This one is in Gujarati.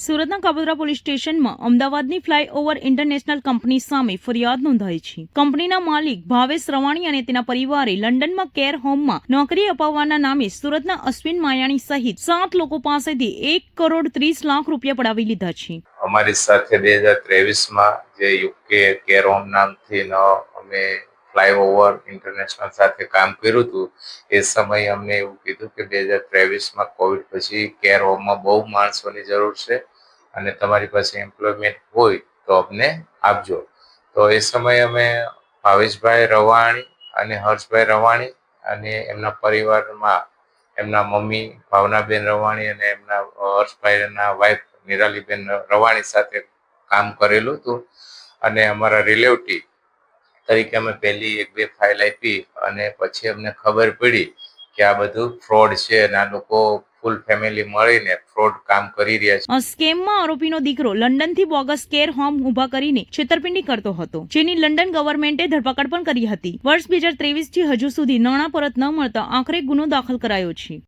સુરતના કાપોદ્રા પોલીસ સ્ટેશનમાં અમદાવાદની ફ્લાયઓવર ઇન્ટરનેશનલ કંપની સામે ફરિયાદ નોંધાઈ છે. કંપનીના માલિક ભાવેશ રવાણી અને તેના પરિવારે લંડનમાં કેર હોમમાં નોકરી અપાવવાના નામે સુરતના અશ્વિન માયાણી સહિત 7 લોકો પાસેથી 1,30,00,000 રૂપિયા પડાવી લીધા છે. અમારી સાથે 2023માં જે યુકે કેર હોમ નામથી અમે ફ્લાયઓવર ઇન્ટરનેશનલ સાથે કામ કર્યું હતું. એ સમયે અમને એવું કીધું કે 2023માં કોવિડ પછી કેર હોમમાં બહુ માણસોની જરૂર છે અને તમારી પાસે એમ્પ્લોયમેન્ટ હોય તો અમને આપજો. તો એ સમયે અમે ભાવેશભાઈ રવાણી અને હર્ષભાઈ રવાણી અને એમના પરિવારમાં એમના મમ્મી ભાવનાબેન રવાણી અને એમના હર્ષભાઈના વાઇફ નિરાલીબેન રવાણી સાથે કામ કરેલું હતું અને અમારા રિલેટિવ તરીકે અમે પહેલી 1-2 ફાઇલ આપી અને પછી અમને ખબર પડી કે આ બધું ફ્રોડ છે અને આ લોકો ફૂલ ફેમિલી મળીને ફ્રોડ કામ કરી રહ્યા છે. સ્કેમમાં આરોપીનો દીકરો લંડનથી બોગસ કેર હોમ ઉભા કરીને છેતરપિંડી કરતો હતો, જેની લંડન ગવર્મેન્ટે ધરપકડ પણ કરી હતી. વર્ષ 2023 થી હજુ સુધી નાણાં પરત ન મળતા આખરે ગુનો દાખલ કરાયો છે.